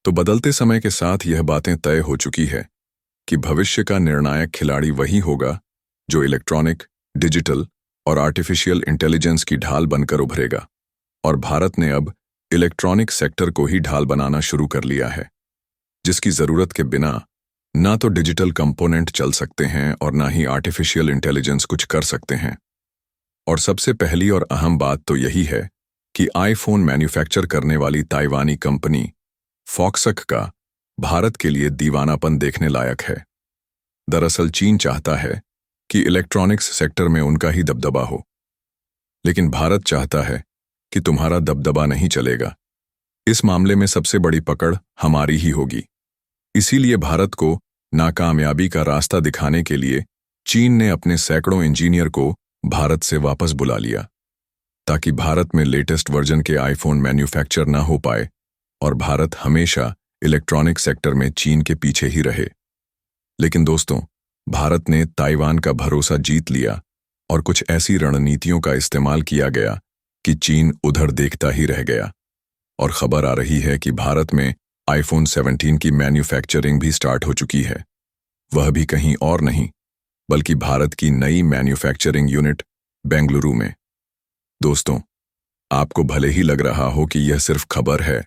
तो बदलते समय के साथ यह बातें तय हो चुकी है कि भविष्य का निर्णायक खिलाड़ी वही होगा जो इलेक्ट्रॉनिक, डिजिटल और आर्टिफिशियल इंटेलिजेंस की ढाल बनकर उभरेगा। और भारत ने अब इलेक्ट्रॉनिक सेक्टर को ही ढाल बनाना शुरू कर लिया है, जिसकी जरूरत के बिना ना तो डिजिटल कंपोनेंट चल सकते हैं और ना ही आर्टिफिशियल इंटेलिजेंस कुछ कर सकते हैं। और सबसे पहली और अहम बात तो यही है कि आईफोन मैन्युफैक्चर करने वाली ताइवानी कंपनी फॉक्सक का भारत के लिए दीवानापन देखने लायक है। दरअसल चीन चाहता है कि इलेक्ट्रॉनिक्स सेक्टर में उनका ही दबदबा हो, लेकिन भारत चाहता है कि तुम्हारा दबदबा नहीं चलेगा। इस मामले में सबसे बड़ी पकड़ हमारी ही होगी। इसीलिए भारत को नाकामयाबी का रास्ता दिखाने के लिए चीन ने अपने सैकड़ों इंजीनियर को भारत से वापस बुला लिया, ताकि भारत में लेटेस्ट वर्जन के आईफोन मैन्युफैक्चर ना हो पाए और भारत हमेशा इलेक्ट्रॉनिक सेक्टर में चीन के पीछे ही रहे। लेकिन दोस्तों, भारत ने ताइवान का भरोसा जीत लिया और कुछ ऐसी रणनीतियों का इस्तेमाल किया गया कि चीन उधर देखता ही रह गया। और खबर आ रही है कि भारत में आईफोन 17 की मैन्युफैक्चरिंग भी स्टार्ट हो चुकी है। वह भी कहीं और नहीं बल्कि भारत की नई मैन्युफैक्चरिंग यूनिट बेंगलुरु में। दोस्तों, आपको भले ही लग रहा हो कि यह सिर्फ खबर है,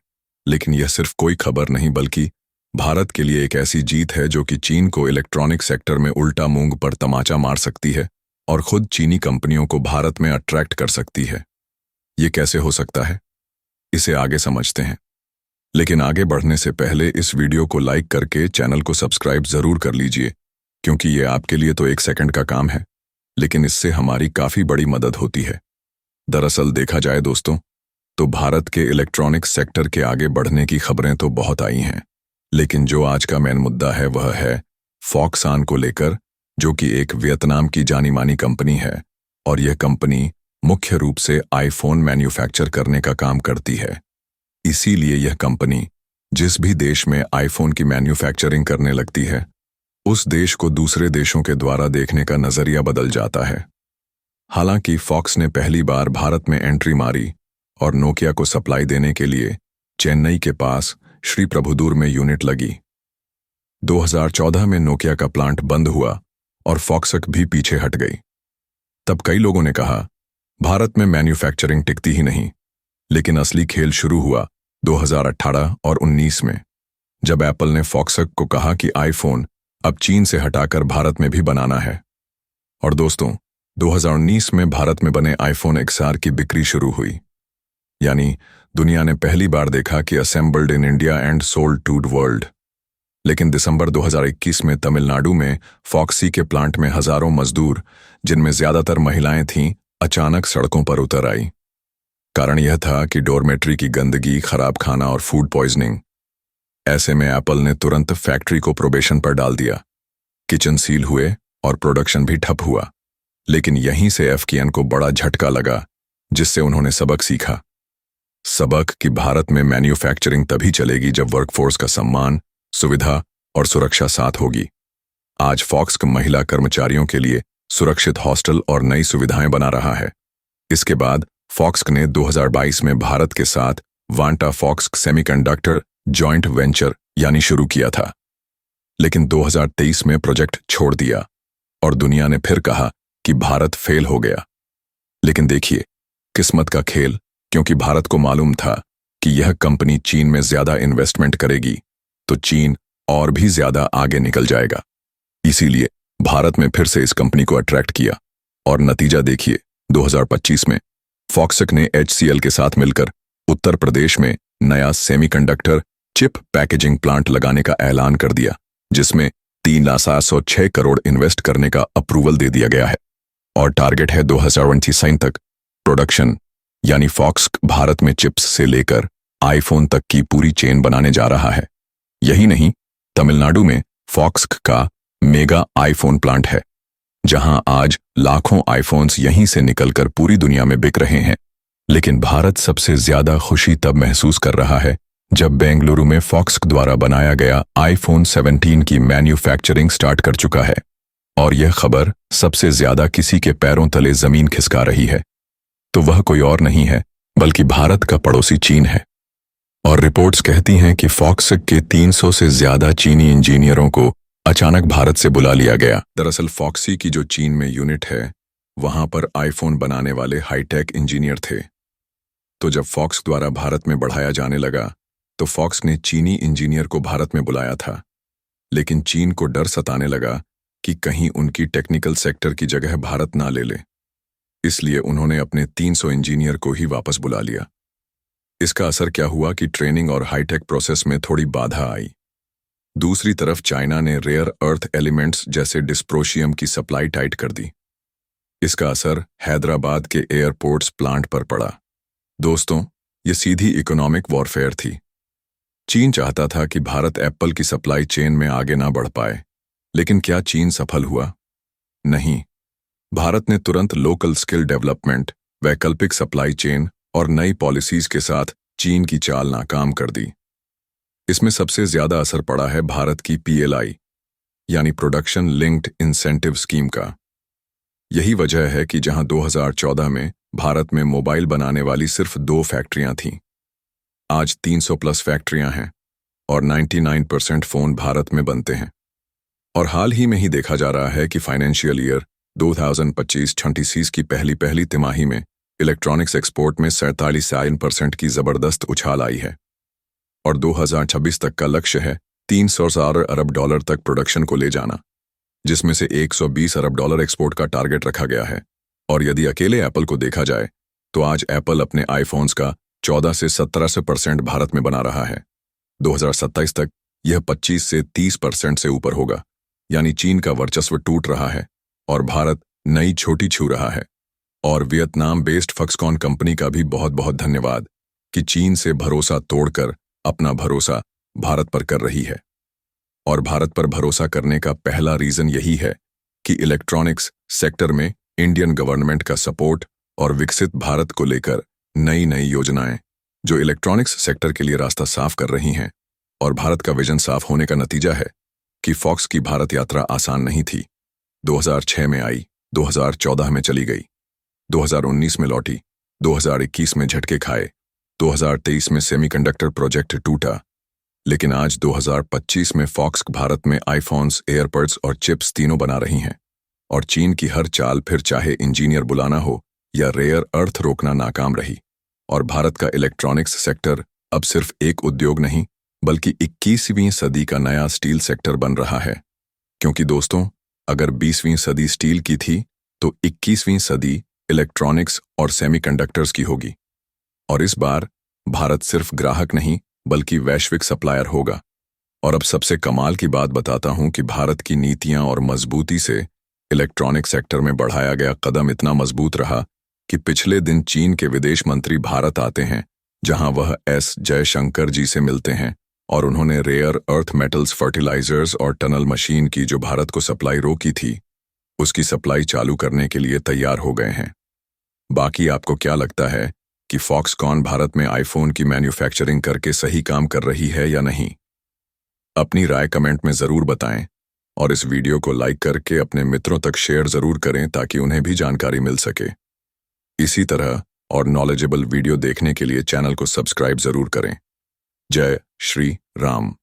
लेकिन यह सिर्फ कोई खबर नहीं बल्कि भारत के लिए एक ऐसी जीत है जो कि चीन को इलेक्ट्रॉनिक सेक्टर में उल्टा मूंग पर तमाचा मार सकती है और खुद चीनी कंपनियों को भारत में अट्रैक्ट कर सकती है। ये कैसे हो सकता है, इसे आगे समझते हैं। लेकिन आगे बढ़ने से पहले इस वीडियो को लाइक करके चैनल को सब्सक्राइब जरूर कर लीजिए, क्योंकि ये आपके लिए तो 1 सेकंड का काम है, लेकिन इससे हमारी काफी बड़ी मदद होती है। दरअसल देखा जाए दोस्तों, तो भारत के इलेक्ट्रॉनिक सेक्टर के आगे बढ़ने की खबरें तो बहुत आई हैं, लेकिन जो आज का मेन मुद्दा है वह है फॉक्सकॉन को लेकर, जो कि एक वियतनाम की जानी मानी कंपनी है और यह कंपनी मुख्य रूप से आईफोन मैन्युफैक्चर करने का काम करती है। इसीलिए यह कंपनी जिस भी देश में आईफोन की मैन्युफैक्चरिंग करने लगती है, उस देश को दूसरे देशों के द्वारा देखने का नजरिया बदल जाता है। हालांकि फॉक्स ने पहली बार भारत में एंट्री मारी और नोकिया को सप्लाई देने के लिए चेन्नई के पास श्री प्रभुदूर में यूनिट लगी। 2014 में नोकिया का प्लांट बंद हुआ और फॉक्सक भी पीछे हट गई। तब कई लोगों ने कहा भारत में मैन्युफैक्चरिंग टिकती ही नहीं, लेकिन असली खेल शुरू हुआ 2018 और 19 में, जब एप्पल ने फॉक्सक को कहा कि आईफोन अब चीन से हटाकर भारत में भी बनाना है। और दोस्तों, 2019 में भारत में बने आईफोन XR की बिक्री शुरू हुई। यानी दुनिया ने पहली बार देखा कि assembled in India and sold to the world. लेकिन दिसंबर 2021 में तमिलनाडु में फॉक्सी के प्लांट में हजारों मजदूर, जिनमें ज्यादातर महिलाएं थीं, अचानक सड़कों पर उतर आई। कारण यह था कि डोरमेट्री की गंदगी, खराब खाना और फूड पॉइजनिंग। ऐसे में एप्पल ने तुरंत फैक्ट्री को प्रोबेशन पर डाल दिया। किचन सील हुए और प्रोडक्शन भी ठप हुआ। लेकिन यहीं से एफकेएन को बड़ा झटका लगा, जिससे उन्होंने सबक सीखा। सबक कि भारत में मैन्युफैक्चरिंग तभी चलेगी जब वर्कफोर्स का सम्मान, सुविधा और सुरक्षा साथ होगी। आज फॉक्स महिला कर्मचारियों के लिए सुरक्षित हॉस्टल और नई सुविधाएं बना रहा है। इसके बाद फॉक्स ने 2022 में भारत के साथ वांटा फॉक्स सेमीकंडक्टर जॉइंट वेंचर यानी शुरू किया था। लेकिन 2023 में प्रोजेक्ट छोड़ दिया और दुनिया ने फिर कहा कि भारत फेल हो गया। लेकिन देखिए, किस्मत का खेल, क्योंकि भारत को मालूम था कि यह कंपनी चीन में ज्यादा इन्वेस्टमेंट करेगी तो चीन और भी ज्यादा आगे निकल जाएगा। इसीलिए भारत में फिर से इस कंपनी को अट्रैक्ट किया और नतीजा देखिए, 2025 में फॉक्सक ने HCL के साथ मिलकर उत्तर प्रदेश में नया सेमीकंडक्टर चिप पैकेजिंग प्लांट लगाने का ऐलान कर दिया, जिसमें 3,706 करोड़ इन्वेस्ट करने का अप्रूवल दे दिया गया है। और टारगेट है 2029 तक प्रोडक्शन, यानी फॉक्स भारत में चिप्स से लेकर आईफोन तक की पूरी चेन बनाने जा रहा है। यही नहीं, तमिलनाडु में फॉक्स का मेगा आईफोन प्लांट है, जहां आज लाखों आईफोन्स यहीं से निकलकर पूरी दुनिया में बिक रहे हैं। लेकिन भारत सबसे ज्यादा खुशी तब महसूस कर रहा है जब बेंगलुरु में फॉक्स द्वारा बनाया गया आईफोन 17 की मैन्युफैक्चरिंग स्टार्ट कर चुका है। और यह खबर सबसे ज्यादा किसी के पैरों तले जमीन खिसका रही है। तो वह कोई और नहीं है बल्कि भारत का पड़ोसी चीन है। और रिपोर्ट्स कहती हैं कि फॉक्सक के 300 से ज्यादा चीनी इंजीनियरों को अचानक भारत से बुला लिया गया। दरअसल फॉक्सी की जो चीन में यूनिट है, वहां पर आईफोन बनाने वाले हाईटेक इंजीनियर थे। तो जब फॉक्स द्वारा भारत में बढ़ाया जाने लगा, तो फॉक्स ने चीनी इंजीनियर को भारत में बुलाया था। लेकिन चीन को डर सताने लगा कि कहीं उनकी टेक्निकल सेक्टर की जगह भारत ना ले ले, इसलिए उन्होंने अपने 300 इंजीनियर को ही वापस बुला लिया। इसका असर क्या हुआ कि ट्रेनिंग और हाईटेक प्रोसेस में थोड़ी बाधा आई। दूसरी तरफ चाइना ने रेयर अर्थ एलिमेंट्स जैसे डिस्प्रोशियम की सप्लाई टाइट कर दी। इसका असर हैदराबाद के एयरपोर्ट्स प्लांट पर पड़ा। दोस्तों, ये सीधी इकोनॉमिक वॉरफेयर थी। चीन चाहता था कि भारत एप्पल की सप्लाई चेन में आगे ना बढ़ पाए, लेकिन क्या चीन सफल हुआ? नहीं। भारत ने तुरंत लोकल स्किल डेवलपमेंट, वैकल्पिक सप्लाई चेन और नई पॉलिसीज के साथ चीन की चाल नाकाम कर दी। इसमें सबसे ज्यादा असर पड़ा है भारत की PLI यानी प्रोडक्शन लिंक्ड इंसेंटिव स्कीम का। यही वजह है कि जहां 2014 में भारत में मोबाइल बनाने वाली सिर्फ 2 फैक्ट्रियां थीं, आज 300 प्लस फैक्ट्रियां हैं और 99% फोन भारत में बनते हैं। और हाल ही में ही देखा जा रहा है कि फाइनेंशियल ईयर 2025-26 की पहली तिमाही में इलेक्ट्रॉनिक्स एक्सपोर्ट में 47% की जबरदस्त उछाल आई है और 2026 तक का लक्ष्य है $300 अरब तक प्रोडक्शन को ले जाना, जिसमें से $120 अरब एक्सपोर्ट का टारगेट रखा गया है। और यदि अकेले एप्पल को देखा जाए तो आज एप्पल अपने आईफोन्स का 14 से 17% भारत में बना रहा है। 2027 तक यह 25 से 30% से ऊपर होगा, यानी चीन का वर्चस्व टूट रहा है और भारत नई छोटी छू रहा है। और वियतनाम बेस्ड फॉक्सकॉन कंपनी का भी बहुत बहुत धन्यवाद कि चीन से भरोसा तोड़कर अपना भरोसा भारत पर कर रही है। और भारत पर भरोसा करने का पहला रीजन यही है कि इलेक्ट्रॉनिक्स सेक्टर में इंडियन गवर्नमेंट का सपोर्ट और विकसित भारत को लेकर नई नई योजनाएं जो इलेक्ट्रॉनिक्स सेक्टर के लिए रास्ता साफ कर रही हैं। और भारत का विजन साफ होने का नतीजा है कि फॉक्स की भारत यात्रा आसान नहीं थी। 2006 में आई, 2014 में चली गई, 2019 में लौटी, 2021 में झटके खाए, 2023 में सेमीकंडक्टर प्रोजेक्ट टूटा, लेकिन आज 2025 में फॉक्स भारत में आईफोन्स, एयरपड्स और चिप्स तीनों बना रही हैं। और चीन की हर चाल, फिर चाहे इंजीनियर बुलाना हो या रेयर अर्थ रोकना, नाकाम रही। और भारत का इलेक्ट्रॉनिक्स सेक्टर अब सिर्फ एक उद्योग नहीं, बल्कि 21वीं सदी का नया स्टील सेक्टर बन रहा है। क्योंकि दोस्तों, अगर 20वीं सदी स्टील की थी तो 21वीं सदी इलेक्ट्रॉनिक्स और सेमीकंडक्टर्स की होगी। और इस बार भारत सिर्फ ग्राहक नहीं बल्कि वैश्विक सप्लायर होगा। और अब सबसे कमाल की बात बताता हूं कि भारत की नीतियां और मजबूती से इलेक्ट्रॉनिक सेक्टर में बढ़ाया गया कदम इतना मजबूत रहा कि पिछले दिन चीन के विदेश मंत्री भारत आते हैं, जहां वह S जयशंकर जी से मिलते हैं और उन्होंने रेयर अर्थ मेटल्स, फर्टिलाइजर्स और टनल मशीन की जो भारत को सप्लाई रोकी थी, उसकी सप्लाई चालू करने के लिए तैयार हो गए हैं। बाकी आपको क्या लगता है कि फॉक्सकॉन भारत में आईफोन की मैन्युफैक्चरिंग करके सही काम कर रही है या नहीं? अपनी राय कमेंट में ज़रूर बताएं और इस वीडियो को लाइक करके अपने मित्रों तक शेयर ज़रूर करें ताकि उन्हें भी जानकारी मिल सके। इसी तरह और नॉलेजेबल वीडियो देखने के लिए चैनल को सब्सक्राइब ज़रूर करें। जय श्री राम।